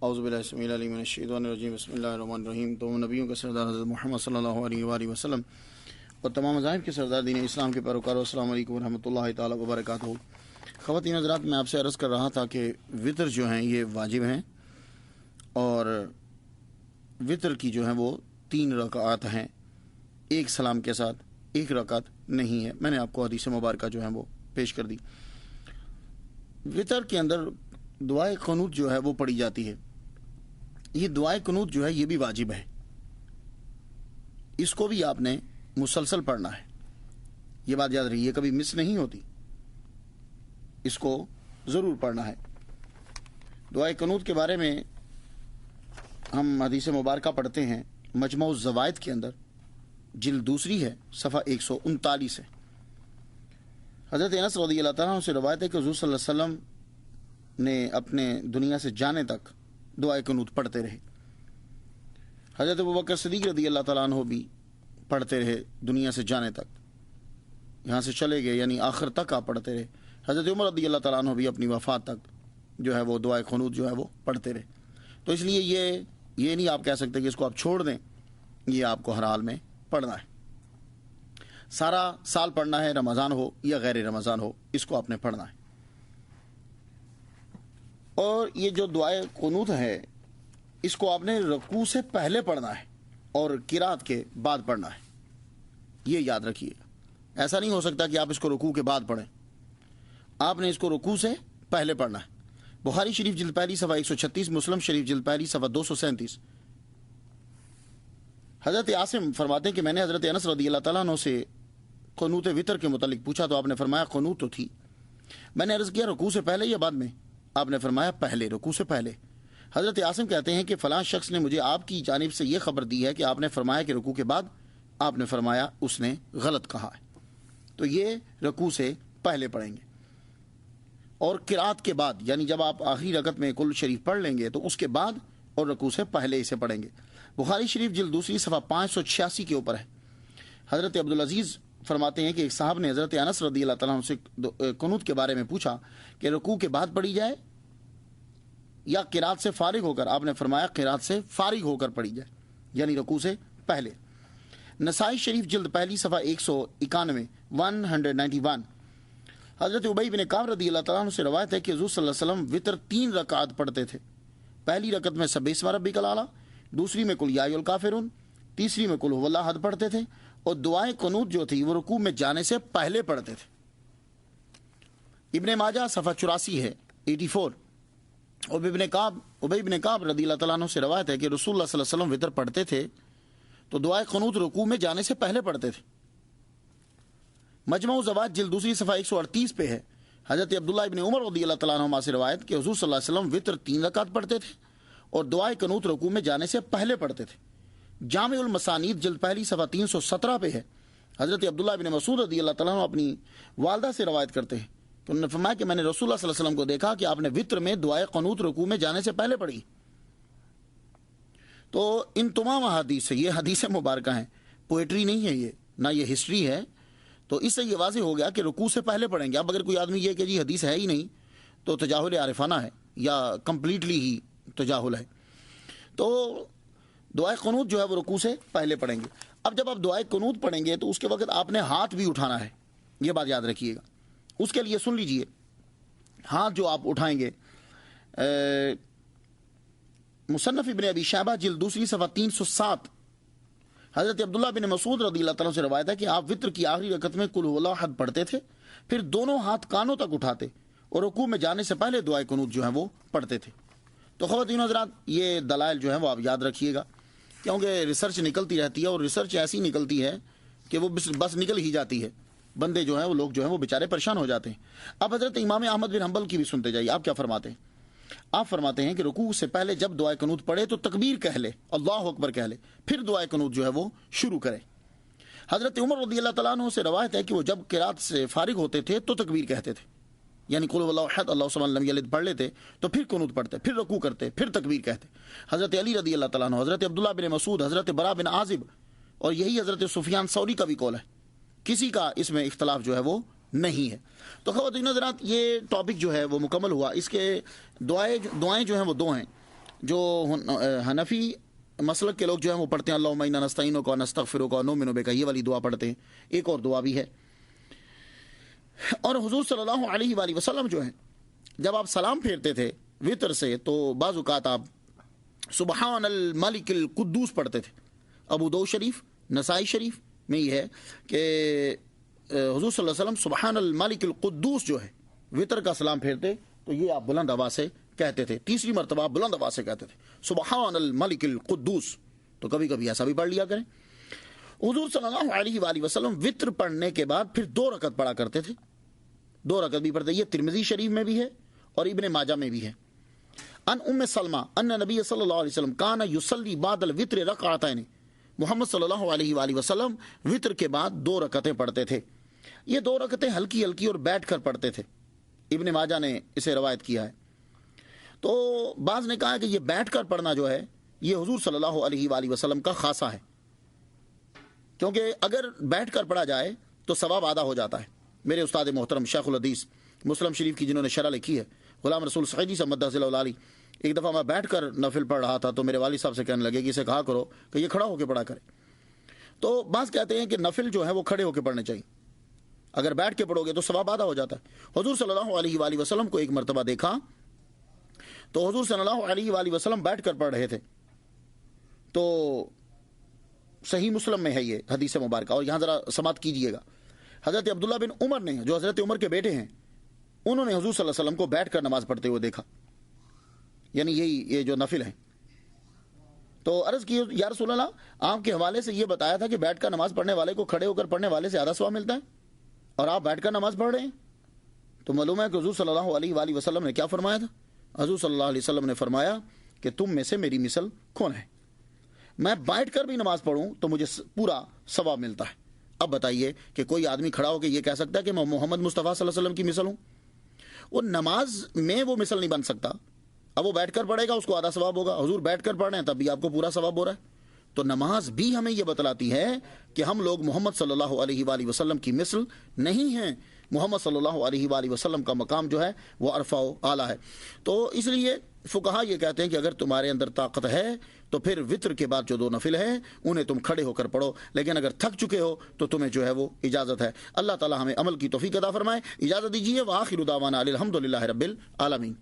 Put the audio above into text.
اعوذ باللہ السمیع العلیم من الشیطان الرجیم بسم اللہ الرحمن الرحیم۔ تو نبیوں کے سردار حضرت محمد صلی اللہ علیہ وآلہ وسلم اور تمام مذاہب کے سردار دین اسلام کے پیروکاروں، السلام علیکم ورحمۃ اللہ تعالیٰ وبرکاتہ۔ خواتین حضرات، میں آپ سے عرض کر رہا تھا کہ وطر جو ہیں یہ واجب ہیں، اور وطر کی جو ہیں وہ 3 رکعات ہیں، ایک سلام کے ساتھ، ایک رکعت نہیں ہے۔ میں نے آپ کو حدیث مبارکہ جو ہیں وہ پیش کر دی۔ وطر کے اندر دعائے قنوت جو ہے وہ پڑھی جاتی ہے۔ یہ دعائے قنوت جو ہے یہ بھی واجب ہے، اس کو بھی آپ نے مسلسل پڑھنا ہے، یہ بات یاد رہی، یہ کبھی مس نہیں ہوتی، اس کو ضرور پڑھنا ہے۔ دعائے قنوت کے بارے میں ہم حدیث مبارکہ پڑھتے ہیں مجموع الزوائد کے اندر، جلد 2 ہے، صفحہ 139 ہے۔ حضرت انس رضی اللہ تعالیٰ عنہ سے روایت ہے کہ حضور صلی اللہ علیہ وسلم نے اپنے دنیا سے جانے تک دعائے قنوت پڑھتے رہے۔ حضرت ابوبکر صدیق رضی اللہ تعالیٰ عنہ بھی پڑھتے رہے دنیا سے جانے تک، یہاں سے چلے گئے یعنی آخر تک آپ پڑھتے رہے۔ حضرت عمر رضی اللہ تعالیٰ عنہ بھی اپنی وفات تک جو ہے وہ دعائے قنوت جو ہے وہ پڑھتے رہے۔ تو اس لیے یہ نہیں آپ کہہ سکتے کہ اس کو آپ چھوڑ دیں، یہ آپ کو ہر حال میں پڑھنا ہے، سارا سال پڑھنا ہے، رمضان ہو یا غیر رمضان ہو، اس کو آپ نے پڑھنا ہے۔ اور یہ جو دعائے قنوت ہے اس کو آپ نے رکوع سے پہلے پڑھنا ہے اور قرات کے بعد پڑھنا ہے، یہ یاد رکھیے گا۔ ایسا نہیں ہو سکتا کہ آپ اس کو رکوع کے بعد پڑھیں، آپ نے اس کو رکوع سے پہلے پڑھنا ہے۔ بخاری شریف جلد پہلی صفحہ 136، مسلم شریف جلد پہلی صفحہ 237۔ حضرت عاصم فرماتے ہیں کہ میں نے حضرت انس رضی اللہ تعالیٰ عنہ سے قنوت وطر کے متعلق پوچھا تو آپ نے فرمایا قنوت تو تھی۔ میں نے عرض کیا رکوع سے پہلے یا بعد میں؟ آپ نے فرمایا پہلے، رکوع سے پہلے۔ حضرت عاصم کہتے ہیں کہ فلاں شخص نے مجھے آپ کی جانب سے یہ خبر دی ہے کہ آپ نے فرمایا کہ رکوع کے بعد، آپ نے فرمایا اس نے غلط کہا ہے۔ تو یہ رکوع سے پہلے پڑھیں گے، اور قرات کے بعد، یعنی جب آپ آخری رکعت میں کل شریف پڑھ لیں گے تو اس کے بعد اور رکوع سے پہلے اسے پڑھیں گے۔ بخاری شریف جلد 2 صفحہ 586 کے اوپر ہے۔ حضرت عبدالعزیز فرماتے ہیں کہ ایک صاحب نے حضرت انس رضی اللہ تعالیٰ عنہ سے قنوت کے بارے میں پوچھا کہ رکوع کے بعد پڑھی جائے یا قرات سے فارغ ہو کر؟ آپ نے فرمایا قرات سے فارغ ہو کر پڑھی جائے، یعنی رکوع سے پہلے۔ نسائی شریف جلد پہلی صفحہ 191 حضرت ابی بن کعب رضی اللہ تعالیٰ عنہ سے روایت ہے کہ حضور صلی اللہ علیہ وسلم وطر 3 رکعات پڑھتے تھے۔ پہلی رکعت میں سبح اسم ربک الاعلی، دوسری میں قل یا ایھا الکافرون، تیسری میں قل ھو اللہ احد پڑھتے تھے، اور دعائے قنوت جو تھی وہ رکوع میں جانے سے پہلے پڑھتے تھے۔ ابن ماجہ صفحہ 84 ہے، 84۔ ابی بن کعب رضی اللہ تعالیٰ عنہ سے روایت ہے کہ رسول اللہ صلی اللہ علیہ وسلم وطر پڑھتے تھے تو دعائے قنوت رکوع میں جانے سے پہلے پڑھتے تھے۔ مجموع الزوائد جلد 2 صفحہ 138 پہ ہے۔ حضرت عبداللہ ابن عمر رضی اللہ تعالیٰ عنہ سے روایت کہ حضور صلی اللہ علیہ وسلم وطر 3 رکعات پڑھتے تھے اور دعائے قنوت رکوع میں جانے سے پہلے پڑھتے تھے۔ جامع المسانید جلد پہلی صفحہ 317 پہ ہے۔ حضرت عبداللہ ابن مسعود رضی اللہ تعالیٰ عنہ اپنی والدہ سے روایت کرتے ہیں کہ انہوں نے فرمایا کہ میں نے رسول اللہ صلی اللہ علیہ وسلم کو دیکھا کہ آپ نے وطر میں دعائے قنوت رکوع میں جانے سے پہلے پڑھی۔ تو ان تمام احادیث سے، یہ حدیث مبارکہ ہیں، پوئٹری نہیں ہے یہ، نہ یہ ہسٹری ہے، تو اس سے یہ واضح ہو گیا کہ رکوع سے پہلے پڑھیں گے۔ اب اگر کوئی آدمی یہ کہ جی حدیث ہے ہی نہیں تو تجاہل عارفانہ ہے یا کمپلیٹلی ہی تجاہل ہے۔ تو دعائے قنوت جو ہے وہ رکوع سے پہلے پڑھیں گے۔ اب جب آپ دعائے قنوت پڑھیں گے تو اس کے وقت آپ نے ہاتھ بھی اٹھانا ہے، یہ بات یاد رکھیے گا۔ اس کے لیے سن لیجئے، ہاتھ جو آپ اٹھائیں گے، مصنف ابن ابی شیبہ جلد 2 صفحہ 307، حضرت عبداللہ بن مسعود رضی اللہ تعالیٰ سے روایت ہے کہ آپ وطر کی آخری رکعت میں قل ھو اللہ احد پڑھتے تھے، پھر دونوں ہاتھ کانوں تک اٹھاتے اور رکوع میں جانے سے پہلے دعائے قنوت جو ہے وہ پڑھتے تھے۔ تو خواتین حضرات، یہ دلائل جو ہیں وہ آپ یاد رکھیے گا، کیونکہ ریسرچ نکلتی رہتی ہے، اور ریسرچ ایسی نکلتی ہے کہ وہ بس نکل ہی جاتی ہے، بندے جو ہیں وہ لوگ جو ہیں وہ بیچارے پریشان ہو جاتے ہیں۔ اب حضرت امام احمد بن حنبل کی بھی سنتے جائیے، آپ کیا فرماتے ہیں؟ آپ فرماتے ہیں کہ رکوع سے پہلے جب دعائے قنوت پڑھے تو تکبیر کہہ لے، اللہ اکبر کہہ لے، پھر دعائے قنوت جو ہے وہ شروع کرے۔ حضرت عمر رضی اللہ تعالیٰ عنہ سے روایت ہے کہ وہ جب قرات سے فارغ ہوتے تھے تو تکبیر کہتے تھے، یعنی قل ھو اللہ احد اللہ الصمد لم یلد پڑھ لیتے تو پھر قنوت پڑھتے، پھر رکوع کرتے، پھر تکبیر کہتے۔ حضرت علی رضی اللہ تعالیٰ عنہ، حضرت عبداللہ بن مسعود، حضرت برا بن عازب، اور یہی حضرت سفیان ثوری کا بھی قول ہے، کسی کا اس میں اختلاف جو ہے وہ نہیں ہے۔ تو خواتین حضرات، یہ ٹاپک جو ہے وہ مکمل ہوا۔ اس کے دعائیں جو ہیں وہ 2 ہیں۔ جو حنفی مسلک کے لوگ جو ہیں وہ پڑھتے ہیں اللہم انا نستعینک و نستغفرک و نؤمن بک، یہ والی دعا پڑھتے ہیں. ایک اور دعا بھی ہے. اور حضور صلی اللہ علیہ وآلہ وسلم جو ہیں جب آپ سلام پھیرتے تھے وطر سے تو بعض اوقات آپ سبحان الملک القدوس پڑھتے تھے. ابو داؤد شریف، نسائی شریف میں یہ ہے کہ حضور صلی اللہ علیہ وسلم سبحان الملک القدوس جو ہے وطر کا سلام پھیرتے تو یہ آپ بلند آواز سے کہتے تھے. تیسری مرتبہ آپ بلند آواز سے کہتے تھے سبحان الملک القدوس. تو کبھی کبھی ایسا بھی پڑھ لیا کریں. حضور صلی اللہ علیہ وآلہ وسلم وطر پڑھنے کے بعد پھر 2 رکعت پڑھا کرتے تھے. 2 رکعت بھی پڑھتے. یہ ترمذی شریف میں بھی ہے اور ابن ماجہ میں بھی ہے. ان ام سلمہ ان نبی صلی اللہ علیہ وسلم کان یصلی بعد الوتر رکعتین، محمد صلی اللہ علیہ وآلہ وسلم وطر کے بعد 2 رکعتیں پڑھتے تھے. یہ 2 رکعتیں ہلکی ہلکی اور بیٹھ کر پڑھتے تھے. ابن ماجہ نے اسے روایت کیا ہے. تو بعض نے کہا کہ یہ بیٹھ کر پڑھنا جو ہے یہ حضور صلی اللہ علیہ وآلہ وسلم کا خاصہ ہے، کیونکہ اگر بیٹھ کر پڑھا جائے تو ثواب آدھا ہو جاتا ہے. میرے استاد محترم شیخ الحدیث مسلم شریف کی جنہوں نے شرح لکھی ہے، غلام رسول سعیدی صاحب مدہ ذلہ العالی، ایک دفعہ میں بیٹھ کر نفل پڑھ رہا تھا تو میرے والد صاحب سے کہنے لگے کہ اسے کہا کرو کہ یہ کھڑا ہو کے پڑھا کرے. تو بعض کہتے ہیں کہ نفل جو ہے وہ کھڑے ہو کے پڑھنے چاہیے، اگر بیٹھ کے پڑھو گے تو ثواب آدھا ہو جاتا ہے. حضور صلی اللہ علیہ وآلہ وسلم کو ایک مرتبہ دیکھا تو حضور صلی اللہ علیہ وآلہ وسلم بیٹھ کر پڑھ رہے تھے. تو صحیح مسلم میں ہے یہ حدیث مبارکہ، اور یہاں ذرا سماعت کیجئے گا. حضرت عبداللہ بن عمر نے، جو حضرت عمر کے بیٹے ہیں، انہوں نے حضور صلی اللہ علیہ وسلم کو بیٹھ کر نماز پڑھتے ہوئے دیکھا، یعنی یہ جو نفل ہیں. تو عرض کی یا رسول اللہ، آپ کے حوالے سے یہ بتایا تھا کہ بیٹھ کر نماز پڑھنے والے کو کھڑے ہو کر پڑھنے والے سے زیادہ ثواب ملتا ہے، اور آپ بیٹھ کر نماز پڑھ رہے ہیں. تو معلوم ہے کہ حضور صلی اللہ علیہ وآلہ وسلم نے کیا فرمایا تھا. حضور صلی اللہ علیہ وسلم نے فرمایا کہ تم میں سے میری مثل کون ہے، میں بیٹھ کر بھی نماز پڑھوں تو مجھے پورا ثواب ملتا ہے. اب بتائیے کہ کوئی آدمی کھڑا ہو کے یہ کہہ سکتا ہے کہ میں محمد مصطفیٰ صلی اللہ علیہ وسلم کی مثل ہوں؟ وہ نماز میں وہ مثل نہیں بن سکتا. اب وہ بیٹھ کر پڑھے گا اس کو آدھا ثواب ہوگا، حضور بیٹھ کر پڑھ رہے ہیں تب بھی آپ کو پورا ثواب ہو رہا ہے. تو نماز بھی ہمیں یہ بتلاتی ہے کہ ہم لوگ محمد صلی اللہ علیہ وآلہ وسلم کی مثل نہیں ہیں. محمد صلی اللہ علیہ وآلہ وسلم کا مقام جو ہے وہ عرفہ و اعلیٰ ہے. تو اس لیے فقہا یہ کہتے ہیں کہ اگر تمہارے اندر طاقت ہے تو پھر وطر کے بعد جو 2 نفل ہیں انہیں تم کھڑے ہو کر پڑھو، لیکن اگر تھک چکے ہو تو تمہیں جو ہے وہ اجازت ہے. اللہ تعالی ہمیں عمل کی توفیق عطا فرمائے. اجازت دیجیے. وآخر دعوانا الحمدللہ رب العالمین.